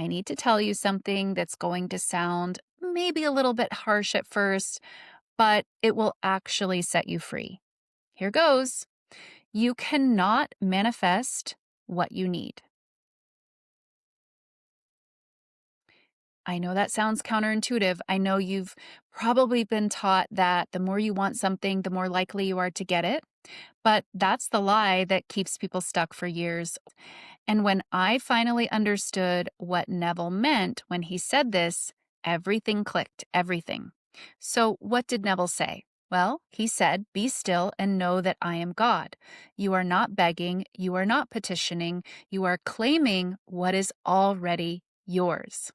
I need to tell you something that's going to sound maybe a little bit harsh at first, but it will actually set you free. Here goes. You cannot manifest what you need. I know that sounds counterintuitive. I know you've probably been taught that the more you want something, the more likely you are to get it. But that's the lie that keeps people stuck for years. And when I finally understood what Neville meant when he said this, everything clicked, everything. So, what did Neville say? Well, he said, "Be still and know that I am God." You are not begging, you are not petitioning, you are claiming what is already yours.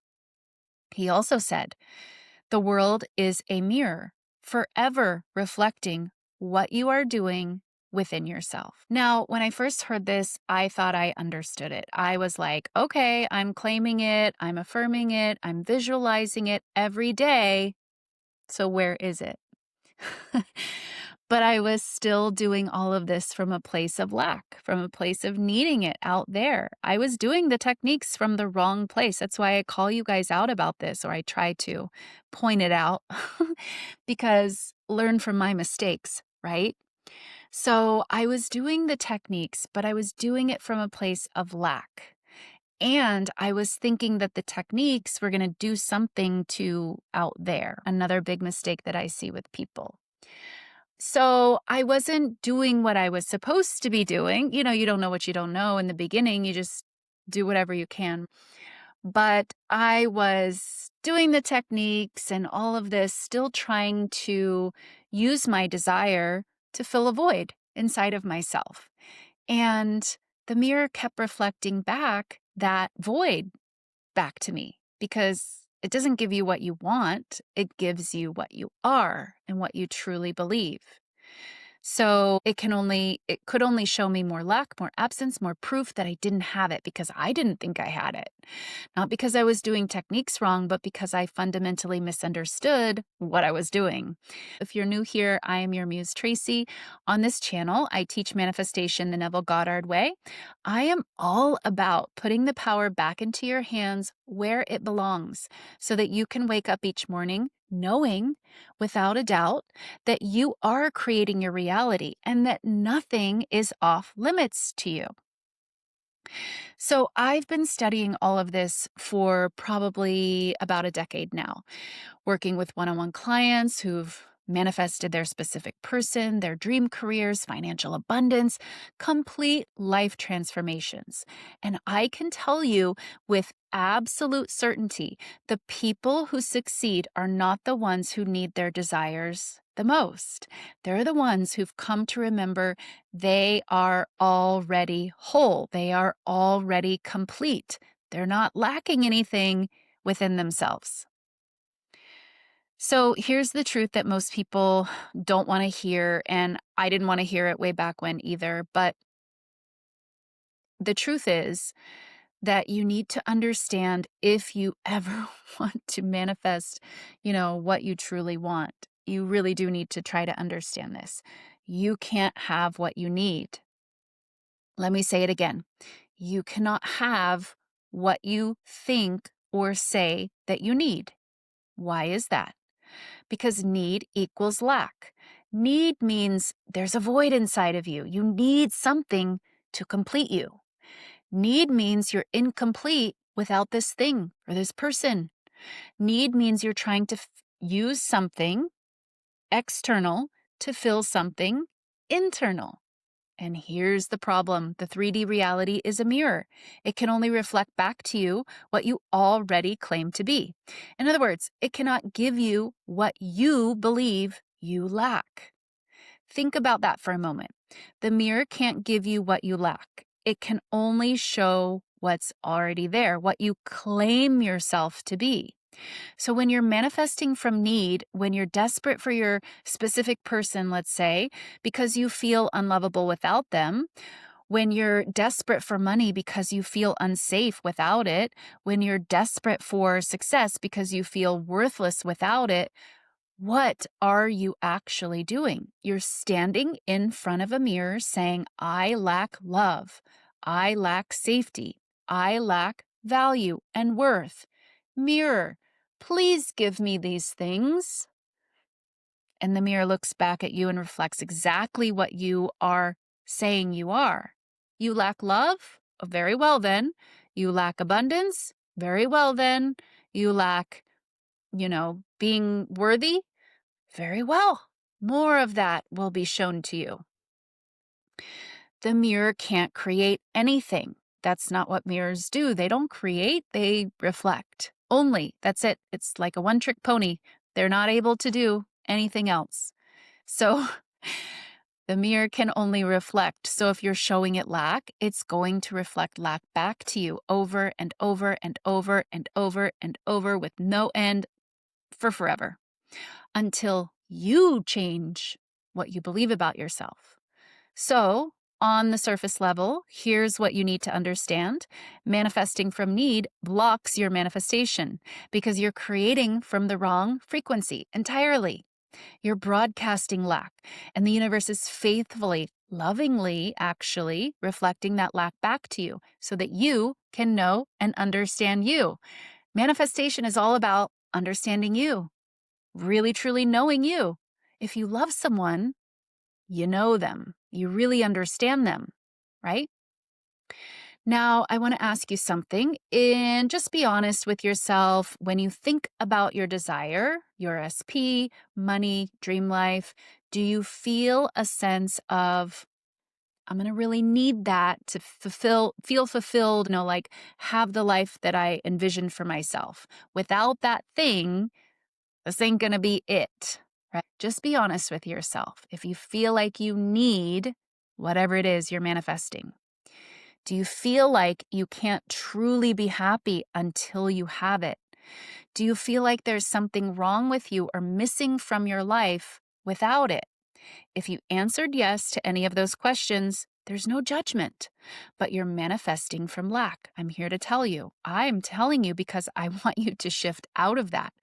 He also said, "The world is a mirror, forever reflecting what you are doing within yourself." Now, when I first heard this, I thought I understood it. I was like, okay, I'm claiming it, I'm affirming it, I'm visualizing it every day. So where is it? But I was still doing all of this from a place of lack, from a place of needing it out there. I was doing the techniques from the wrong place. That's why I call you guys out about this, or I try to point it out because learn from my mistakes, right? So I was doing the techniques, but I was doing it from a place of lack. And I was thinking that the techniques were going to do something to out there. Another big mistake that I see with people. So I wasn't doing what I was supposed to be doing. You know, you don't know what you don't know in the beginning. You just do whatever you can. But I was doing the techniques and all of this, still trying to use my desire to fill a void inside of myself. And the mirror kept reflecting back that void back to me because it doesn't give you what you want, it gives you what you are and what you truly believe. So it could only show me more lack, more absence, more proof that I didn't have it because I didn't think I had it. Not because I was doing techniques wrong, but because I fundamentally misunderstood what I was doing. If you're new here, I am your Muse Traci. On this channel, I teach manifestation the Neville Goddard way. I am all about putting the power back into your hands where it belongs so that you can wake up each morning knowing without a doubt that you are creating your reality and that nothing is off limits to you. So I've been studying all of this for probably about a decade now, working with one-on-one clients who've manifested their specific person, their dream careers, financial abundance, complete life transformations. And I can tell you with absolute certainty, the people who succeed are not the ones who need their desires the most. They're the ones who've come to remember they are already whole. They are already complete. They're not lacking anything within themselves. So here's the truth that most people don't want to hear, and I didn't want to hear it way back when either. But the truth is that you need to understand if you ever want to manifest, what you truly want. You really do need to try to understand this. You can't have what you need. Let me say it again. You cannot have what you think or say that you need. Why is that? Because need equals lack. Need means there's a void inside of you. You need something to complete you. Need means you're incomplete without this thing or this person. Need means you're trying to use something external to fill something internal. And here's the problem. The 3D reality is a mirror. It can only reflect back to you what you already claim to be. In other words, it cannot give you what you believe you lack. Think about that for a moment. The mirror can't give you what you lack. It can only show what's already there, what you claim yourself to be. So when you're manifesting from need, when you're desperate for your specific person, let's say, because you feel unlovable without them, when you're desperate for money because you feel unsafe without it, when you're desperate for success because you feel worthless without it, what are you actually doing? You're standing in front of a mirror saying, I lack love. I lack safety. I lack value, and worth. Mirror, please give me these things. And the mirror looks back at you and reflects exactly what you are saying you are. You lack love? Oh, very well then. You lack abundance? Very well then. You lack, being worthy? Very well. More of that will be shown to you. The mirror can't create anything. That's not what mirrors do. They don't create, they reflect. Only. That's it. It's like a one-trick pony. They're not able to do anything else. So the mirror can only reflect. So if you're showing it lack, it's going to reflect lack back to you over and over and over and over and over with no end for forever until you change what you believe about yourself. So on the surface level, here's what you need to understand. Manifesting from need blocks your manifestation because you're creating from the wrong frequency entirely. You're broadcasting lack, and the universe is faithfully, lovingly, actually reflecting that lack back to you so that you can know and understand you. Manifestation is all about understanding you, really, truly knowing you. If you love someone, you know them, you really understand them, right? Now, I want to ask you something, and just be honest with yourself. When you think about your desire, your SP, money, dream life, do you feel a sense of, I'm going to really need that to feel fulfilled, like have the life that I envisioned for myself? Without that thing, this ain't going to be it, right? Just be honest with yourself. If you feel like you need whatever it is you're manifesting, do you feel like you can't truly be happy until you have it? Do you feel like there's something wrong with you or missing from your life without it? If you answered yes to any of those questions, there's no judgment, but you're manifesting from lack. I'm here to tell you. I'm telling you because I want you to shift out of that.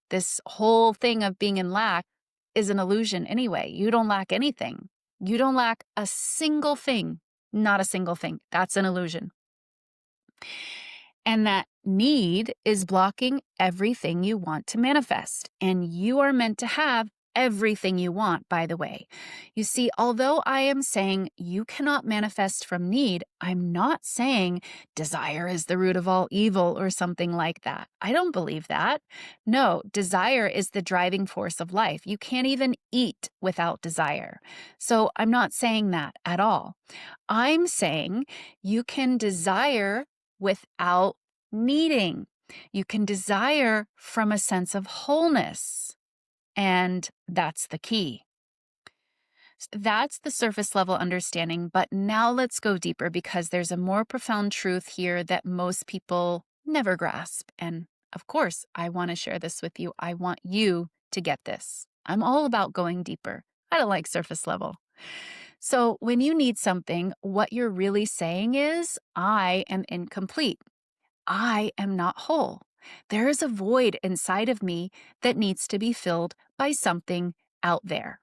This whole thing of being in lack is an illusion anyway. You don't lack anything. You don't lack a single thing. Not a single thing. That's an illusion. And that need is blocking everything you want to manifest. And you are meant to have everything you want, by the way. You see, although I am saying you cannot manifest from need, I'm not saying desire is the root of all evil or something like that. I don't believe that. No, desire is the driving force of life. You can't even eat without desire. So I'm not saying that at all. I'm saying you can desire without needing. You can desire from a sense of wholeness. And that's the key. That's the surface level understanding. But now let's go deeper because there's a more profound truth here that most people never grasp. And of course, I want to share this with you. I want you to get this. I'm all about going deeper. I don't like surface level. So when you need something, what you're really saying is, I am incomplete. I am not whole. There is a void inside of me that needs to be filled by something out there.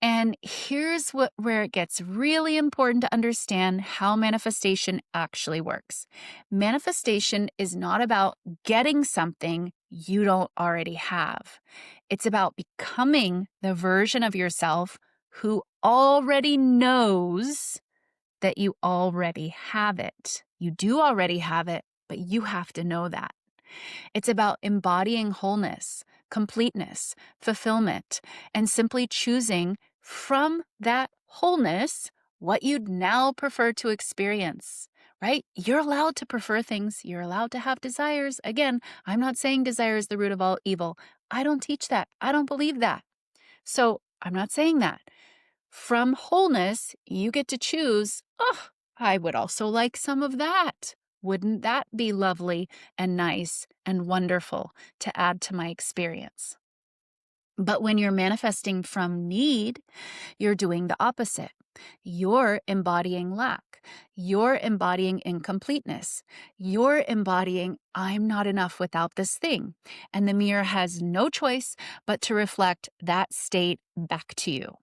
And here's where it gets really important to understand how manifestation actually works. Manifestation is not about getting something you don't already have. It's about becoming the version of yourself who already knows that you already have it. You do already have it, but you have to know that. It's about embodying wholeness, completeness, fulfillment, and simply choosing from that wholeness what you'd now prefer to experience, right? You're allowed to prefer things. You're allowed to have desires. Again, I'm not saying desire is the root of all evil. I don't teach that. I don't believe that. So I'm not saying that. From wholeness, you get to choose, I would also like some of that. Wouldn't that be lovely and nice and wonderful to add to my experience? But when you're manifesting from need, you're doing the opposite. You're embodying lack. You're embodying incompleteness. You're embodying, I'm not enough without this thing. And the mirror has no choice but to reflect that state back to you.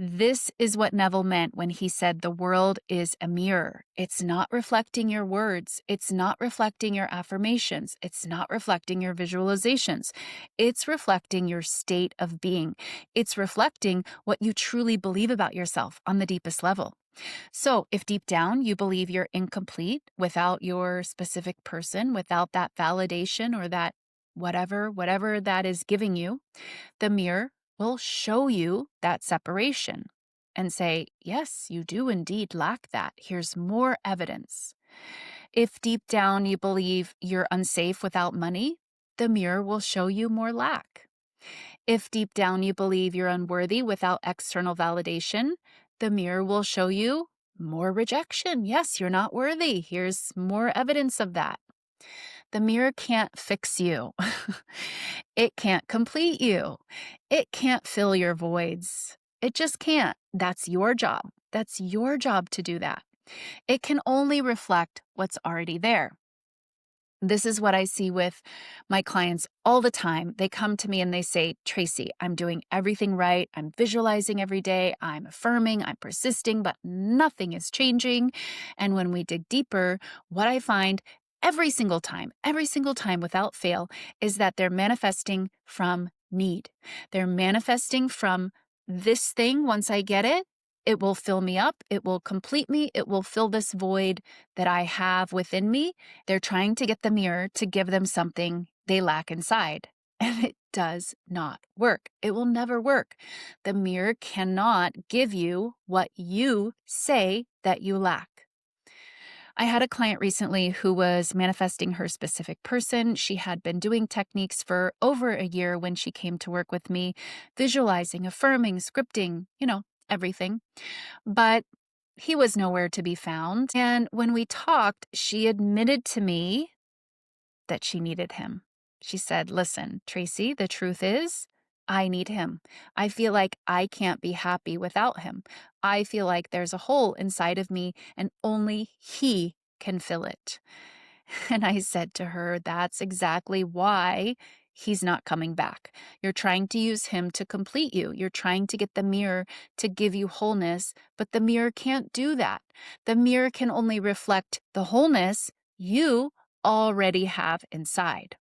This is what Neville meant when he said the world is a mirror. It's not reflecting your words. It's not reflecting your affirmations. It's not reflecting your visualizations. It's reflecting your state of being. It's reflecting what you truly believe about yourself on the deepest level. So, if deep down you believe you're incomplete without your specific person, without that validation or that whatever that is giving you, the mirror will show you that separation and say, yes, you do indeed lack that. Here's more evidence. If deep down you believe you're unsafe without money, the mirror will show you more lack. If deep down you believe you're unworthy without external validation, the mirror will show you more rejection. Yes, you're not worthy. Here's more evidence of that. The mirror can't fix you. It can't complete you. It can't fill your voids. It just can't. That's your job. That's your job to do that. It can only reflect what's already there. This is what I see with my clients all the time. They come to me and they say, Traci, I'm doing everything right. I'm visualizing every day. I'm affirming. I'm persisting, but nothing is changing. And when we dig deeper, what I find every single time without fail, is that they're manifesting from need. They're manifesting from this thing. Once I get it, it will fill me up. It will complete me. It will fill this void that I have within me. They're trying to get the mirror to give them something they lack inside. And it does not work. It will never work. The mirror cannot give you what you say that you lack. I had a client recently who was manifesting her specific person. She had been doing techniques for over a year when she came to work with me, visualizing, affirming, scripting, everything. But he was nowhere to be found. And when we talked, she admitted to me that she needed him. She said, listen, Traci, the truth is, I need him. I feel like I can't be happy without him. I feel like there's a hole inside of me and only he can fill it. And I said to her, that's exactly why he's not coming back. You're trying to use him to complete you. You're trying to get the mirror to give you wholeness, but the mirror can't do that. The mirror can only reflect the wholeness you already have inside.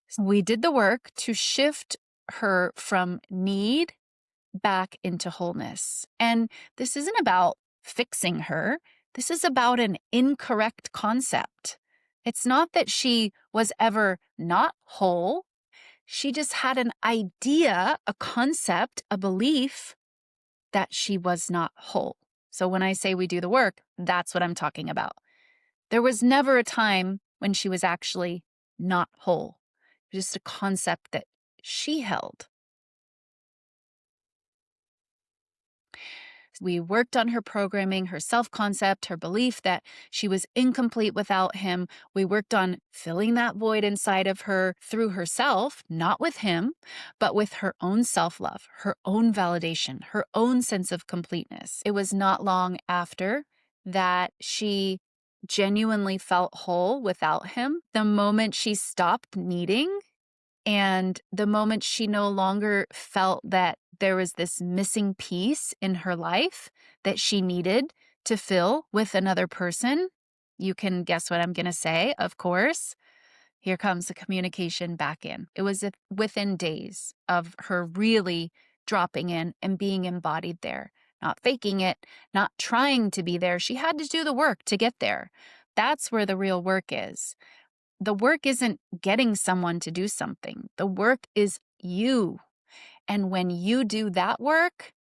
So we did the work to shift her from need back into wholeness. And this isn't about fixing her. This is about an incorrect concept. It's not that she was ever not whole. She just had an idea, a concept, a belief that she was not whole. So when I say we do the work, that's what I'm talking about. There was never a time when she was actually not whole. Just a concept that she held. We worked on her programming, her self-concept, her belief that she was incomplete without him. We worked on filling that void inside of her through herself, not with him, but with her own self-love, her own validation, her own sense of completeness. It was not long after that she genuinely felt whole without him. The moment she stopped needing, and the moment she no longer felt that there was this missing piece in her life that she needed to fill with another person, you can guess what I'm going to say, of course. Here comes the communication back in. It was within days of her really dropping in and being embodied there, not faking it, not trying to be there. She had to do the work to get there. That's where the real work is. The work isn't getting someone to do something. The work is you. And when you do that work,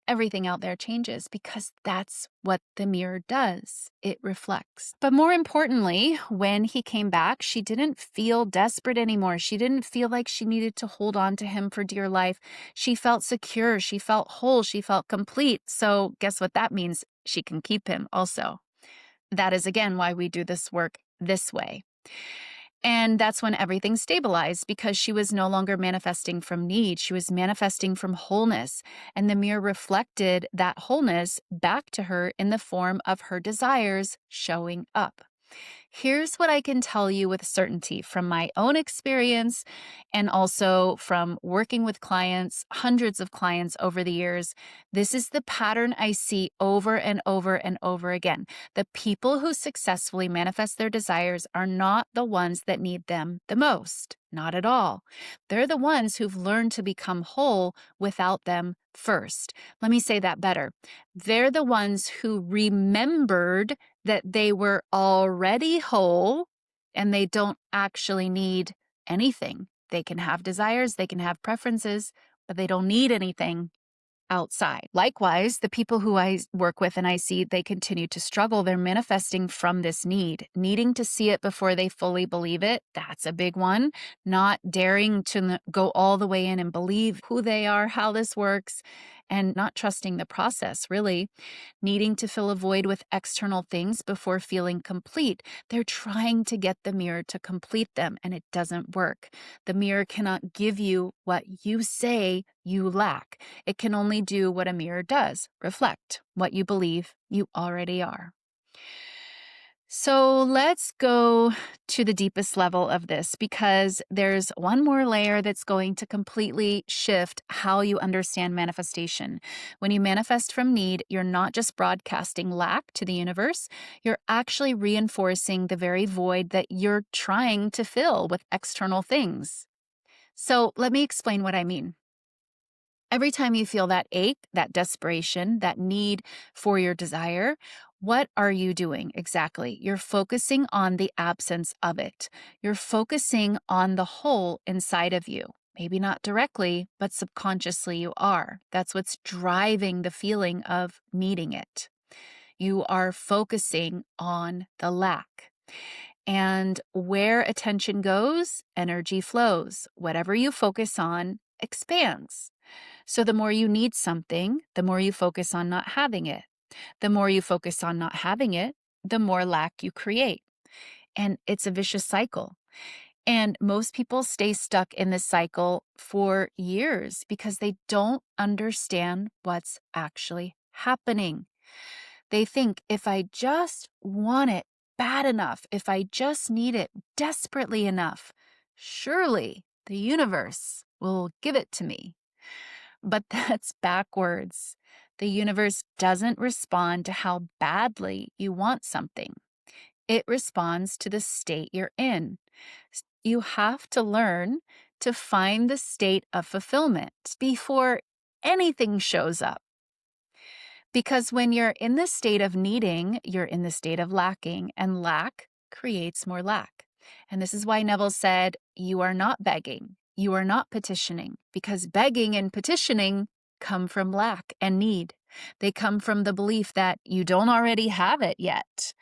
everything out there changes because that's what the mirror does. It reflects. But more importantly, when he came back, she didn't feel desperate anymore. She didn't feel like she needed to hold on to him for dear life. She felt secure. She felt whole. She felt complete. So guess what that means? She can keep him also. That is, again, why we do this work this way. And that's when everything stabilized because she was no longer manifesting from need. She was manifesting from wholeness. And the mirror reflected that wholeness back to her in the form of her desires showing up. Here's what I can tell you with certainty from my own experience and also from working with clients, hundreds of clients over the years. This is the pattern I see over and over and over again. The people who successfully manifest their desires are not the ones that need them the most. Not at all. They're the ones who've learned to become whole without them first. Let me say that better. They're the ones who remembered that they were already whole and they don't actually need anything. They can have desires, they can have preferences, but they don't need anything outside. Likewise, the people who I work with and I see they continue to struggle, they're manifesting from this need, needing to see it before they fully believe it. That's a big one. Not daring to go all the way in and believe who they are, how this works, and not trusting the process, really. Needing to fill a void with external things before feeling complete. They're trying to get the mirror to complete them, and it doesn't work. The mirror cannot give you what you say you lack. It can only do what a mirror does, reflect what you believe you already are. So let's go to the deepest level of this because there's one more layer that's going to completely shift how you understand manifestation. When you manifest from need, you're not just broadcasting lack to the universe, you're actually reinforcing the very void that you're trying to fill with external things. So let me explain what I mean. Every time you feel that ache, that desperation, that need for your desire, what are you doing exactly? You're focusing on the absence of it. You're focusing on the hole inside of you. Maybe not directly, but subconsciously you are. That's what's driving the feeling of needing it. You are focusing on the lack. And where attention goes, energy flows. Whatever you focus on expands. So the more you need something, the more you focus on not having it. The more you focus on not having it, the more lack you create. And it's a vicious cycle. And most people stay stuck in this cycle for years because they don't understand what's actually happening. They think if I just want it bad enough, if I just need it desperately enough, surely the universe will give it to me. But that's backwards. The universe doesn't respond to how badly you want something. It responds to the state you're in. You have to learn to find the state of fulfillment before anything shows up. Because when you're in the state of needing, you're in the state of lacking, and lack creates more lack. And this is why Neville said, you are not begging, you are not petitioning, because begging and petitioning come from lack and need. They come from the belief that you don't already have it yet,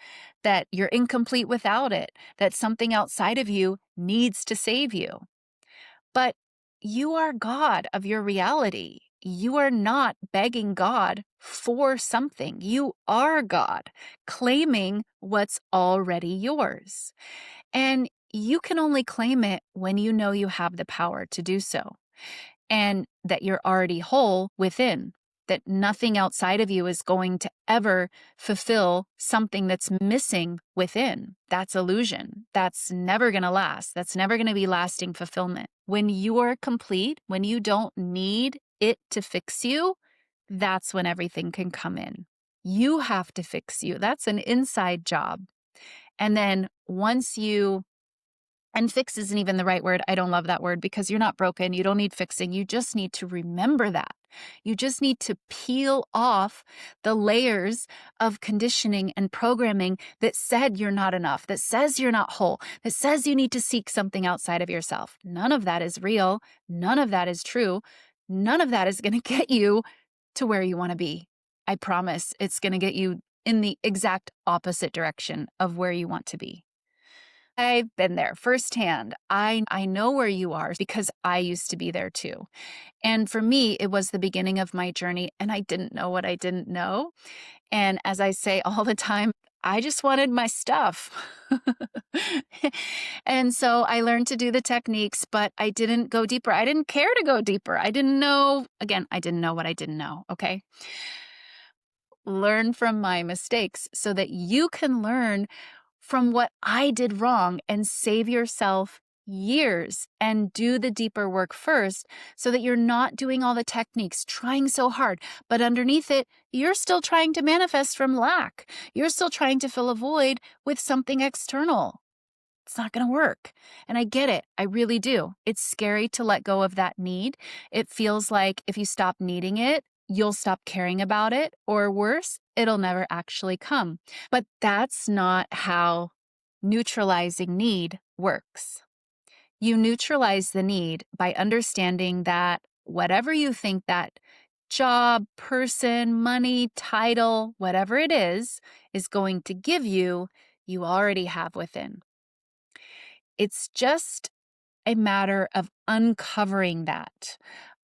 that you're incomplete without it, that something outside of you needs to save you. But you are God of your reality. You are not begging God for something. You are God, claiming what's already yours. And you can only claim it when you know you have the power to do so and that you're already whole within, that nothing outside of you is going to ever fulfill something that's missing within. That's illusion. That's never going to last. That's never going to be lasting fulfillment. When you are complete, when you don't need it to fix you, that's when everything can come in. You have to fix you. That's an inside job. And then once you and fix isn't even the right word. I don't love that word because you're not broken. You don't need fixing. You just need to remember that. You just need to peel off the layers of conditioning and programming that said you're not enough, that says you're not whole, that says you need to seek something outside of yourself. None of that is real. None of that is true. None of that is going to get you to where you want to be. I promise it's going to get you in the exact opposite direction of where you want to be. I've been there firsthand. I know where you are because I used to be there too. And for me, it was the beginning of my journey and I didn't know what I didn't know. And as I say all the time, I just wanted my stuff. And so I learned to do the techniques, but I didn't go deeper. I didn't care to go deeper. I didn't know, again, I didn't know what I didn't know. Okay. Learn from my mistakes so that you can learn from what I did wrong and save yourself years and do the deeper work first so that you're not doing all the techniques, trying so hard. But underneath it, you're still trying to manifest from lack. You're still trying to fill a void with something external. It's not going to work. And I get it. I really do. It's scary to let go of that need. It feels like if you stop needing it, you'll stop caring about it, or worse, it'll never actually come. But that's not how neutralizing need works. You neutralize the need by understanding that whatever you think that job, person, money, title, whatever it is going to give you, you already have within. It's just a matter of uncovering that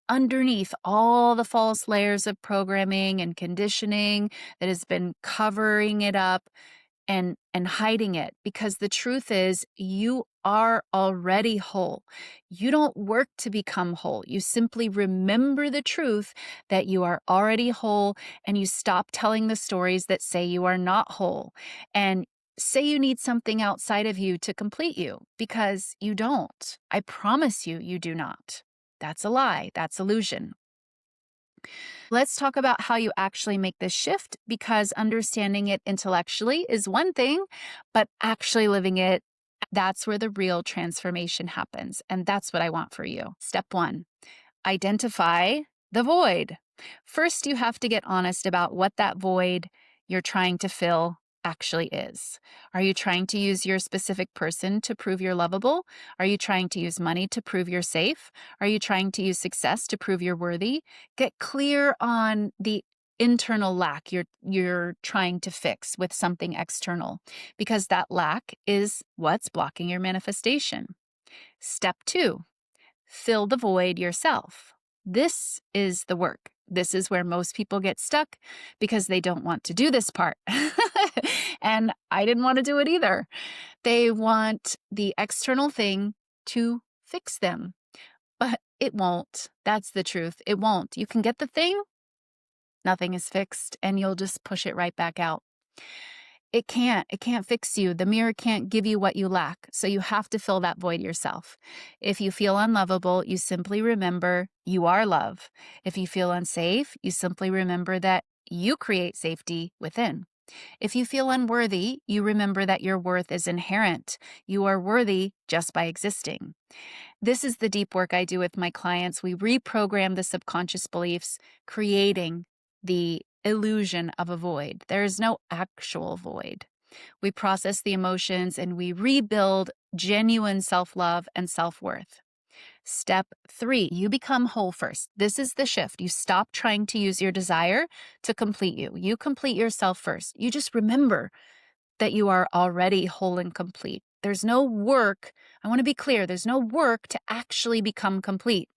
underneath all the false layers of programming and conditioning that has been covering it up and hiding it, because the truth is you are already whole. You don't work to become whole. You simply remember the truth that you are already whole, and you stop telling the stories that say you are not whole and say you need something outside of you to complete you, because you don't. I promise you, you do not. That's a lie. That's illusion. Let's talk about how you actually make this shift, because understanding it intellectually is one thing, but actually living it, that's where the real transformation happens. And that's what I want for you. Step 1, identify the void. First, you have to get honest about what that void you're trying to fill actually is. Are you trying to use your specific person to prove you're lovable? Are you trying to use money to prove you're safe? Are you trying to use success to prove you're worthy? Get clear on the internal lack you're trying to fix with something external, because that lack is what's blocking your manifestation. Step 2, fill the void yourself. This is the work. This is where most people get stuck because they don't want to do this part. And I didn't want to do it either. They want the external thing to fix them, but it won't. That's the truth. It won't. You can get the thing, nothing is fixed, and you'll just push it right back out. It can't fix you. The mirror can't give you what you lack. So you have to fill that void yourself. If you feel unlovable, you simply remember you are love. If you feel unsafe, you simply remember that you create safety within. If you feel unworthy, you remember that your worth is inherent. You are worthy just by existing. This is the deep work I do with my clients. We reprogram the subconscious beliefs, creating the illusion of a void. There is no actual void. We process the emotions and we rebuild genuine self-love and self-worth. Step 3, you become whole first. This is the shift. You stop trying to use your desire to complete you. You complete yourself first. You just remember that you are already whole and complete. There's no work. I want to be clear. There's no work to actually become complete.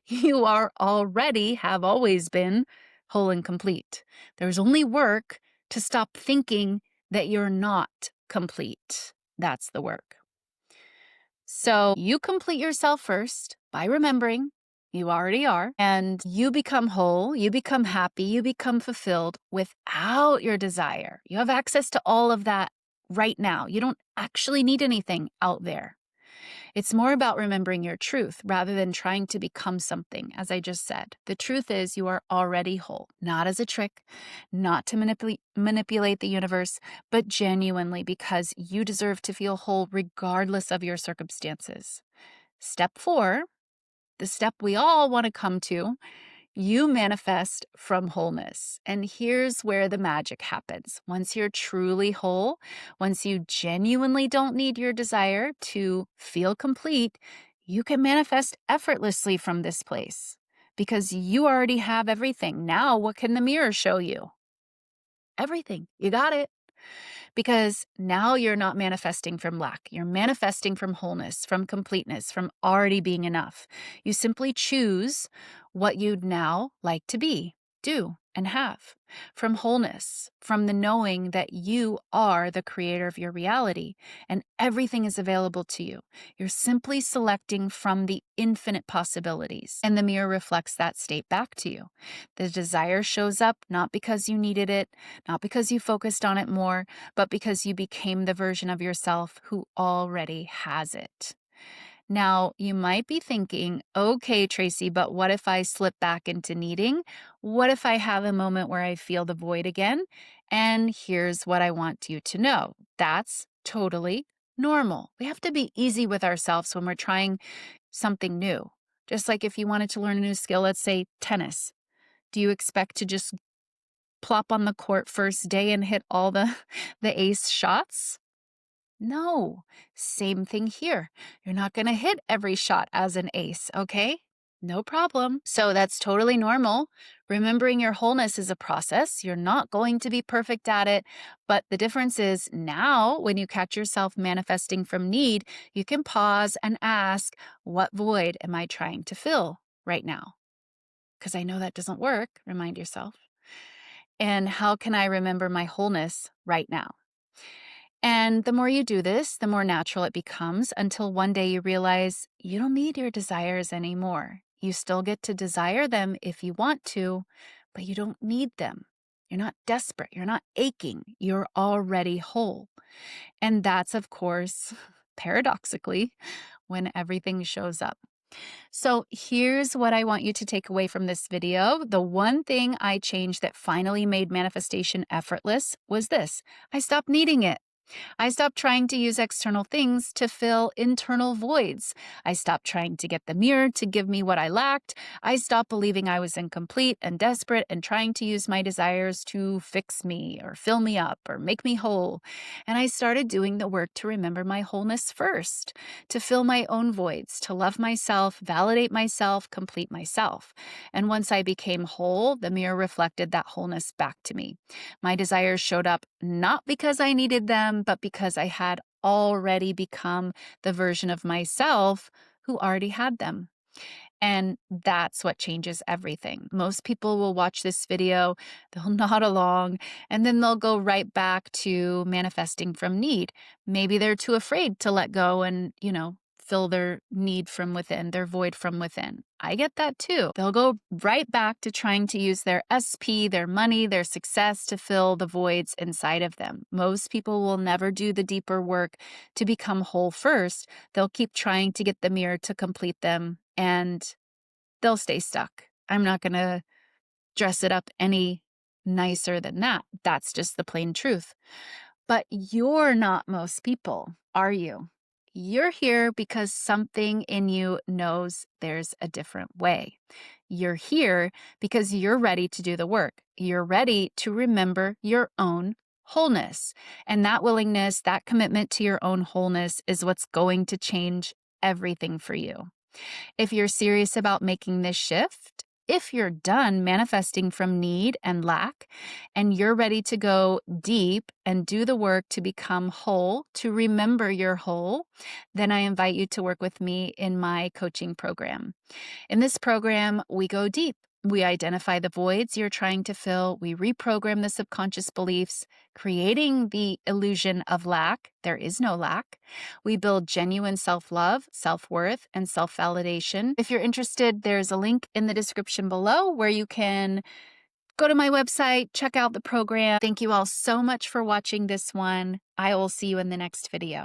You are already, have always been whole and complete. There's only work to stop thinking that you're not complete. That's the work. So you complete yourself first by remembering you already are, and you become whole, you become happy, you become fulfilled without your desire. You have access to all of that right now. You don't actually need anything out there. It's more about remembering your truth rather than trying to become something, as I just said. The truth is you are already whole, not as a trick, not to manipulate the universe, but genuinely because you deserve to feel whole regardless of your circumstances. Step 4, the step we all want to come to, you manifest from wholeness. And here's where the magic happens. Once you're truly whole, once you genuinely don't need your desire to feel complete, you can manifest effortlessly from this place because you already have everything. Now, what can the mirror show you? Everything. You got it. Because now you're not manifesting from lack. You're manifesting from wholeness, from completeness, from already being enough. You simply choose what you'd now like to be. do and have, from wholeness, from the knowing that you are the creator of your reality and everything is available to you. You're simply selecting from the infinite possibilities, and the mirror reflects that state back to you. The desire shows up not because you needed it, not because you focused on it more, but because you became the version of yourself who already has it. Now, you might be thinking, okay, Traci, but what if I slip back into needing? What if I have a moment where I feel the void again? And here's what I want you to know, that's totally normal. We have to be easy with ourselves when we're trying something new. Just like if you wanted to learn a new skill, let's say tennis. Do you expect to just plop on the court first day and hit all the, the ace shots? No, same thing here. You're not going to hit every shot as an ace, okay? No problem. So that's totally normal. Remembering your wholeness is a process. You're not going to be perfect at it. But the difference is now, when you catch yourself manifesting from need, you can pause and ask, what void am I trying to fill right now? Because I know that doesn't work, remind yourself. And how can I remember my wholeness right now? And the more you do this, the more natural it becomes until one day you realize you don't need your desires anymore. You still get to desire them if you want to, but you don't need them. You're not desperate. You're not aching. You're already whole. And that's, of course, paradoxically, when everything shows up. So here's what I want you to take away from this video. The one thing I changed that finally made manifestation effortless was this: I stopped needing it. I stopped trying to use external things to fill internal voids. I stopped trying to get the mirror to give me what I lacked. I stopped believing I was incomplete and desperate and trying to use my desires to fix me or fill me up or make me whole. And I started doing the work to remember my wholeness first, to fill my own voids, to love myself, validate myself, complete myself. And once I became whole, the mirror reflected that wholeness back to me. My desires showed up not because I needed them, but because I had already become the version of myself who already had them. And that's what changes everything. Most people will watch this video, they'll nod along, and then they'll go right back to manifesting from need. Maybe they're too afraid to let go and, fill their need from within, their void from within. I get that too. They'll go right back to trying to use their SP, their money, their success to fill the voids inside of them. Most people will never do the deeper work to become whole first. They'll keep trying to get the mirror to complete them, and they'll stay stuck. I'm not going to dress it up any nicer than that. That's just the plain truth. But you're not most people, are you? You're here because something in you knows there's a different way. You're here because you're ready to do the work. You're ready to remember your own wholeness. And that willingness, that commitment to your own wholeness is what's going to change everything for you. If you're serious about making this shift, if you're done manifesting from need and lack, and you're ready to go deep and do the work to become whole, to remember you're whole, then I invite you to work with me in my coaching program. In this program, we go deep. We identify the voids you're trying to fill. We reprogram the subconscious beliefs, creating the illusion of lack. There is no lack. We build genuine self-love, self-worth, and self-validation. If you're interested, there's a link in the description below where you can go to my website, check out the program. Thank you all so much for watching this one. I will see you in the next video.